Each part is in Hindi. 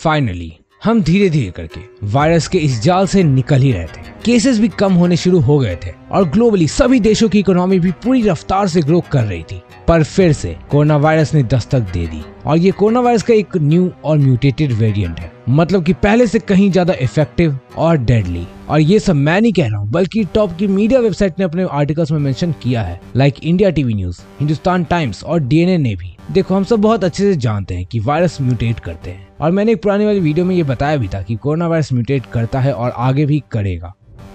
फाइनली हम धीरे धीरे करके वायरस के इस जाल से निकल ही रहे थे। केसेस भी कम होने शुरू हो गए थे और ग्लोबली सभी देशों की इकोनॉमी भी पूरी रफ्तार से ग्रो कर रही थी। पर फिर से कोरोना वायरस ने दस्तक दे दी और ये कोरोना वायरस का एक न्यू और म्यूटेटेड वेरिएंट है, मतलब कि पहले से कहीं ज्यादा इफेक्टिव और डेडली। और ये सब मैं नहीं कह रहा हूँ, बल्कि टॉप की मीडिया वेबसाइट ने अपने आर्टिकल्स में मेंशन किया है, like India TV news, Hindustan times और डीएनए ने भी। देखो, हम सब बहुत अच्छे से जानते हैं कि वायरस म्यूटेट करते हैं और मैंने एक पुरानी वाली वीडियो में ये बताया भी था कि कोरोना वायरस म्यूटेट करता है और आगे भी करेगा।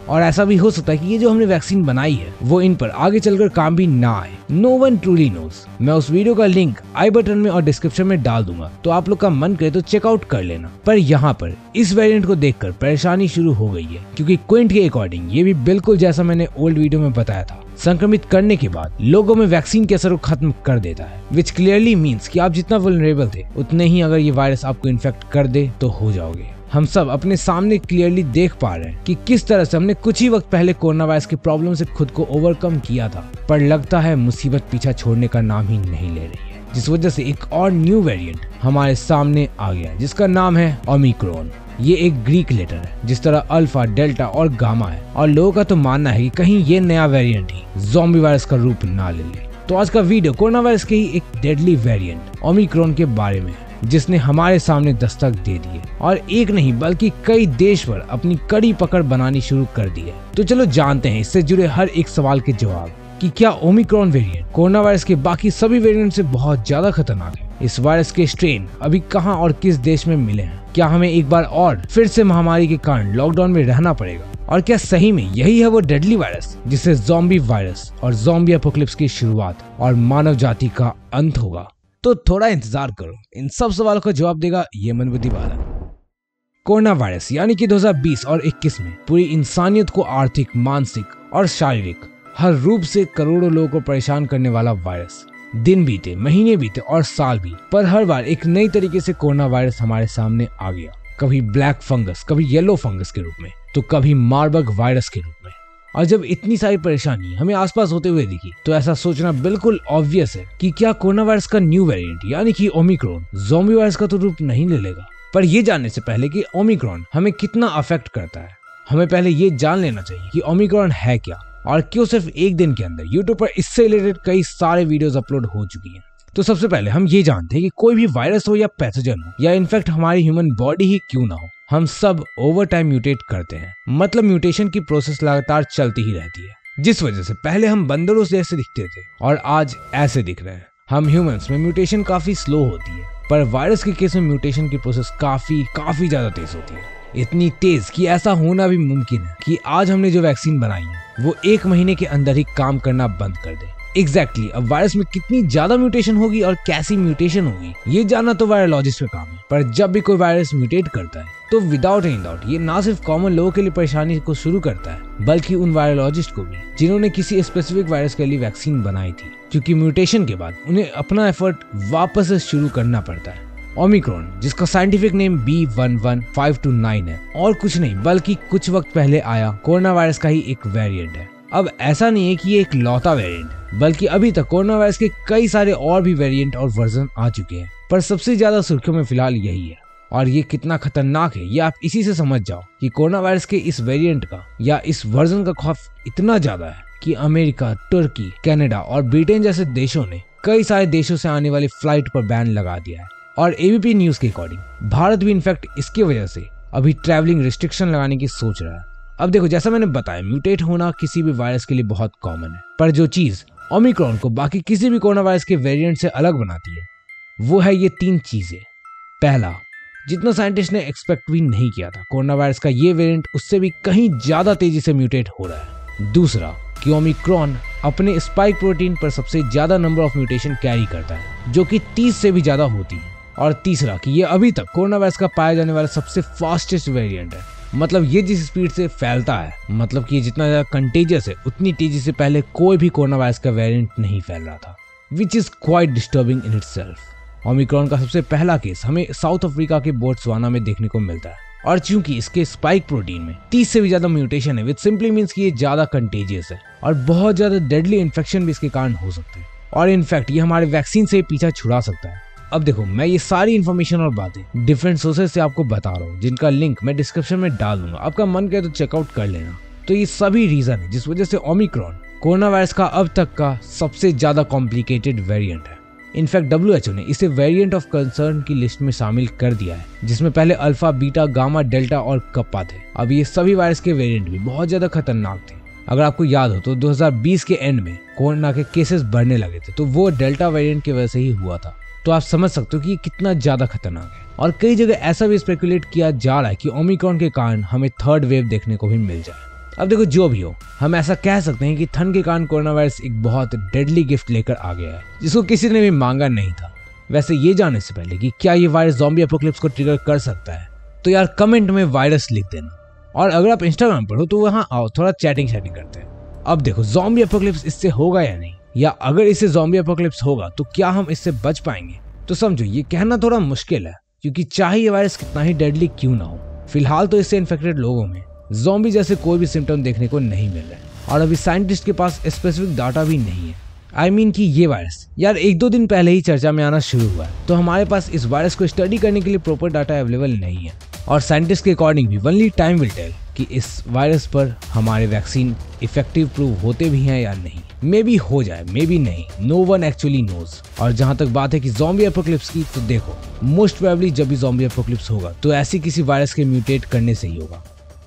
और ऐसा भी हो सकता है कि ये जो हमने वैक्सीन बनाई है वो इन पर आगे चलकर काम भी ना आए। No one truly knows. मैं उस वीडियो का लिंक आई बटन में और डिस्क्रिप्शन में डाल दूंगा, तो आप लोग का मन करे तो चेकआउट कर लेना। पर यहाँ पर इस वेरिएंट को देखकर परेशानी शुरू हो गई है, क्योंकि क्विंट के अकॉर्डिंग ये भी बिल्कुल जैसा मैंने ओल्ड वीडियो में बताया था, संक्रमित करने के बाद लोगों में वैक्सीन के असर को खत्म कर देता है, विच क्लियरली मीन्स कि आप जितना वल्नरेबल थे उतने ही अगर ये वायरस आपको इन्फेक्ट कर दे तो हो जाओगे। हम सब अपने सामने क्लियरली देख पा रहे हैं कि किस तरह से हमने कुछ ही वक्त पहले कोरोना वायरस की प्रॉब्लम से खुद को ओवरकम किया था, पर लगता है मुसीबत पीछा छोड़ने का नाम ही नहीं ले रही है, जिस वजह से एक और न्यू वेरिएंट हमारे सामने आ गया जिसका नाम है ओमिक्रॉन। ये एक ग्रीक लेटर है, जिस तरह अल्फा, डेल्टा और गामा है, और लोगों का तो मानना है कि कहीं ये नया वेरिएंट ही ज़ॉम्बी वायरस का रूप ना ले ले। तो आज का वीडियो कोरोना वायरस के ही एक डेडली वेरिएंट ओमिक्रॉन के बारे में है, जिसने हमारे सामने दस्तक दे दी है और एक नहीं बल्कि कई देश पर अपनी कड़ी पकड़ बनानी शुरू कर दी है। तो चलो जानते हैं इससे जुड़े हर एक सवाल के जवाब कि क्या ओमिक्रॉन वेरिएंट कोरोना वायरस के बाकी सभी वेरिएंट से बहुत ज्यादा खतरनाक है। इस वायरस के स्ट्रेन अभी कहां और किस देश में मिले हैं। क्या हमें एक बार और फिर से महामारी के कारण लॉकडाउन में रहना पड़ेगा, और क्या सही में यही है वो डेडली वायरस जिससे ज़ॉम्बी वायरस और ज़ॉम्बी एपोकलिप्स की शुरुआत और मानव जाति का अंत होगा। तो थोड़ा इंतजार करो, इन सब सवालों का जवाब देगा ये मनबुद्धि वाला। कोरोना वायरस यानी कि 2020 और 21 में पूरी इंसानियत को आर्थिक, मानसिक और शारीरिक हर रूप से करोड़ों लोगों को परेशान करने वाला वायरस। दिन बीते, महीने बीते और साल भी, पर हर बार एक नई तरीके से कोरोना वायरस हमारे सामने आ गया। कभी ब्लैक फंगस, कभी येलो फंगस के रूप में, तो कभी मार्बर्ग वायरस के रूप में। और जब इतनी सारी परेशानी हमें आसपास होते हुए दिखी तो ऐसा सोचना बिल्कुल ऑब्वियस है कि क्या कोरोना वायरस का न्यू वेरिएंट यानी कि ओमिक्रॉन ज़ॉम्बी वायरस का तो रूप नहीं ले लेगा। पर ये जानने से पहले कि ओमिक्रॉन हमें कितना अफेक्ट करता है, हमें पहले ये जान लेना चाहिए कि ओमिक्रॉन है क्या और क्यों सिर्फ एक दिन के अंदर यूट्यूब पर इससे रिलेटेड कई सारे वीडियोस अपलोड हो चुकी हैं। तो सबसे पहले हम ये जानते हैं कि कोई भी वायरस हो या पैथोजन हो या इनफेक्ट हमारी ह्यूमन बॉडी ही क्यों ना हो, हम सब ओवर टाइम म्यूटेट करते हैं। मतलब म्यूटेशन की प्रोसेस लगातार चलती ही रहती है, जिस वजह से पहले हम बंदरों जैसे दिखते थे और आज ऐसे दिख रहे हैं। हम ह्यूमंस में म्यूटेशन काफी स्लो होती है, पर वायरस के केस में म्यूटेशन की प्रोसेस काफी ज्यादा तेज होती है। इतनी तेज कि ऐसा होना भी मुमकिन है कि आज हमने जो वैक्सीन बनाई है वो 1 महीने के अंदर ही काम करना बंद कर दे। एग्जैक्टली अब वायरस में कितनी ज्यादा म्यूटेशन होगी और कैसी म्यूटेशन होगी ये जानना तो वायरोलॉजिस्ट में काम है। पर जब भी कोई वायरस म्यूटेट करता है तो विदाउट एनी डाउट ये ना सिर्फ कॉमन लोगों के लिए परेशानी को शुरू करता है, बल्कि उन वायरोलॉजिस्ट को भी जिन्होंने किसी स्पेसिफिक वायरस के लिए वैक्सीन बनाई थी, क्योंकि म्यूटेशन के बाद उन्हें अपना एफर्ट वापस से शुरू करना पड़ता है। ओमिक्रॉन, जिसका साइंटिफिक नेम B11529 है, और कुछ नहीं बल्कि कुछ वक्त पहले आया कोरोना वायरस का ही एक वेरिएंट है। अब ऐसा नहीं है कि ये एक लौता वेरिएंट है, बल्कि अभी तक कोरोना वायरस के कई सारे और भी वेरिएंट और वर्जन आ चुके हैं, पर सबसे ज्यादा सुर्खियों में फिलहाल यही है। और ये कितना खतरनाक है ये आप इसी से समझ जाओ कि कोरोना वायरस के इस वेरिएंट का या इस वर्जन का खौफ इतना ज्यादा है कि अमेरिका, तुर्की, कनाडा और ब्रिटेन जैसे देशों ने कई सारे देशों से आने वाली फ्लाइट पर बैन लगा दिया है। और एबीपी न्यूज के अकॉर्डिंग भारत भी इनफैक्ट इसकी वजह से अभी ट्रैवलिंग रिस्ट्रिक्शन लगाने की सोच रहा है। अब देखो, जैसा मैंने बताया, म्यूटेट होना किसी भी वायरस के लिए बहुत कॉमन है, पर जो चीज ओमिक्रॉन को बाकी किसी भी कोरोना वायरस के वेरिएंट से अलग बनाती है वो है ये 3 चीजें। पहला, जितना साइंटिस्ट ने एक्सपेक्ट भी नहीं किया था, कोरोना वायरस का ये वेरिएंट उससे भी कहीं ज्यादा तेजी से म्यूटेट हो रहा है। दूसरा, कि ओमिक्रॉन अपने स्पाइक प्रोटीन पर सबसे ज्यादा नंबर ऑफ म्यूटेशन कैरी करता है, जो कि 30 से भी ज्यादा होती है। और तीसरा, कि ये अभी तक कोरोना वायरस का पाया जाने वाला सबसे फास्टेस्ट वेरिएंट है। मतलब ये जिस स्पीड से फैलता है, मतलब कि ये जितना ज्यादा कंटेजियस है, उतनी तेजी से पहले कोई भी कोरोना वायरस का वेरिएंट नहीं फैल रहा था, which is quite disturbing in itself. Omicron का सबसे पहला केस हमें साउथ अफ्रीका के बोत्सवाना में देखने को मिलता है, और चूंकि इसके स्पाइक प्रोटीन में 30 से भी ज्यादा म्यूटेशन है, विच सिंपली मीन्स कि ये ज्यादा कंटेजियस है और बहुत ज्यादा डेडली इन्फेक्शन भी इसके कारण हो सकते हैं। और इनफैक्ट ये हमारे वैक्सीन से पीछा छुड़ा सकता है। अब देखो, मैं ये सारी इन्फॉर्मेशन और बातें डिफरेंट सोर्सेज से आपको बता रहा हूँ, जिनका लिंक मैं डिस्क्रिप्शन में डाल दूंगा। आपका मन करे तो चेकआउट कर लेना। तो ये सभी रीजन है जिस वजह से ओमिक्रॉन कोरोना वायरस का अब तक का सबसे ज्यादा कॉम्प्लिकेटेड वेरिएंट है। इनफैक्ट WHO ने इसे वेरिएंट ऑफ कंसर्न की लिस्ट में शामिल कर दिया है, जिसमें पहले अल्फा, बीटा, गामा, डेल्टा और कप्पा थे। अब ये सभी वायरस के वेरिएंट भी बहुत ज्यादा खतरनाक थे। अगर आपको याद हो तो 2020 के एंड में कोरोना के केसेस बढ़ने लगे थे, तो वो डेल्टा वेरिएंट की वजह से ही हुआ था। तो आप समझ सकते हो कि ये कितना ज्यादा खतरनाक है। और कई जगह ऐसा भी स्पेकुलेट किया जा रहा है कि ओमिक्रॉन के कारण हमें थर्ड वेव देखने को भी मिल जाए। अब देखो, जो भी हो, हम ऐसा कह सकते हैं कि ठंड के कारण कोरोना वायरस एक बहुत डेडली गिफ्ट लेकर आ गया है, जिसको किसी ने भी मांगा नहीं था। वैसे ये जानने से पहले कि क्या ये वायरस ज़ॉम्बी एपोकलिप्स को ट्रिगर कर सकता है, तो यार कमेंट में वायरस लिख देना। और अगर आप इंस्टाग्राम पर हो तो वहाँ आओ, थोड़ा चैटिंग करते हैं। अब देखो, ज़ॉम्बी एपोकलिप्स इससे होगा या नहीं, या अगर इससे ज़ॉम्बी एपोकलिप्स होगा तो क्या हम इससे बच पाएंगे। तो समझो, ये कहना थोड़ा मुश्किल है, क्योंकि चाहे ये वायरस कितना ही डेडली क्यों ना हो, फिलहाल तो इससे इन्फेक्टेड लोगों में ज़ॉम्बी जैसे कोई भी सिम्टम देखने को नहीं मिल रहा है। और अभी साइंटिस्ट के पास स्पेसिफिक डाटा भी नहीं है। कि ये वायरस यार 1-2 दिन पहले ही चर्चा में आना शुरू हुआ है, तो हमारे पास इस वायरस को स्टडी करने के लिए प्रॉपर डाटा अवेलेबल नहीं है। और साइंटिस्ट के अकॉर्डिंग भी ओनली टाइम विल टेल कि इस वायरस पर हमारे वैक्सीन इफेक्टिव प्रूव होते भी हैं या नहीं। मे बी हो जाए, मे बी नहीं, नो वन एक्चुअली नोज। और जहां तक बात है कि ज़ॉम्बी एपोकलिप्स की, तो देखो, मोस्ट प्रोबेबली जब भी ज़ॉम्बी एपोकलिप्स होगा तो ऐसी किसी वायरस के म्यूटेट करने से ही होगा,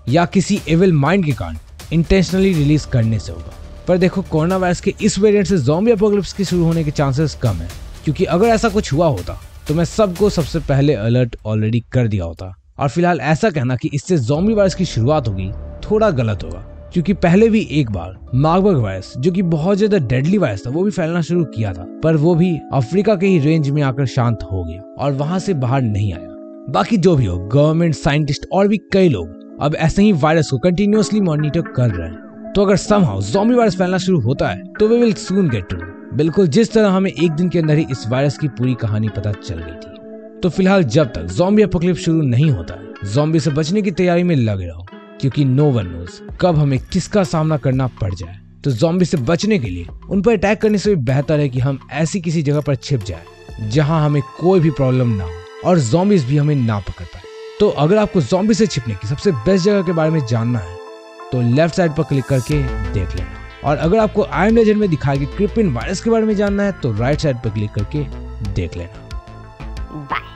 या किसी एविल माइंड के कारण इंटेंशनली रिलीज करने से होगा। पर देखो, कोरोना वायरस के इस वेरिएंट से ज़ॉम्बी एपोकलिप्स की शुरू होने के चांसेस कम है, क्योंकि अगर ऐसा कुछ हुआ होता तो मैं सबको सबसे पहले अलर्ट ऑलरेडी कर दिया होता। और फिलहाल ऐसा कहना कि इससे ज़ॉम्बी वायरस की शुरुआत होगी थोड़ा गलत होगा, क्योंकि पहले भी एक बार मार्बर्ग वायरस, जो कि बहुत ज्यादा डेडली वायरस था, वो भी फैलना शुरू किया था, पर वो भी अफ्रीका के ही रेंज में आकर शांत हो गया और वहां से बाहर नहीं आया। बाकी जो भी हो, गवर्नमेंट, साइंटिस्ट और भी कई लोग अब ऐसे ही वायरस को कंटिन्यूअसली मॉनिटर कर रहे हैं। तो अगर समहाउ ज़ॉम्बी वायरस फैलना शुरू होता है तो we will soon get to know, बिल्कुल जिस तरह हमें एक दिन के अंदर ही इस वायरस की पूरी कहानी पता चल गई थी। तो फिलहाल जब तक ज़ॉम्बी एपोकलिप्स शुरू नहीं होता है, ज़ॉम्बी से बचने की तैयारी में लगे रहो, क्योंकि नो वन नोज कब हमें किसका सामना करना पड़ जाए। तो ज़ॉम्बी से बचने के लिए उन पर अटैक करने से भी बेहतर है कि हम ऐसी किसी जगह पर छिप जाए जहां हमें कोई भी प्रॉब्लम ना हो और ज़ॉम्बीज भी हमें ना पकड़ पाए। तो अगर आपको ज़ॉम्बी से छिपने की सबसे बेस्ट जगह के बारे में जानना है तो लेफ्ट साइड पर क्लिक करके देख लेना। और अगर आपको आई एम लेजेंड में दिखाए गए क्रिप्टन वायरस के बारे में जानना है तो राइट साइड पर क्लिक करके देख लेना। बाय।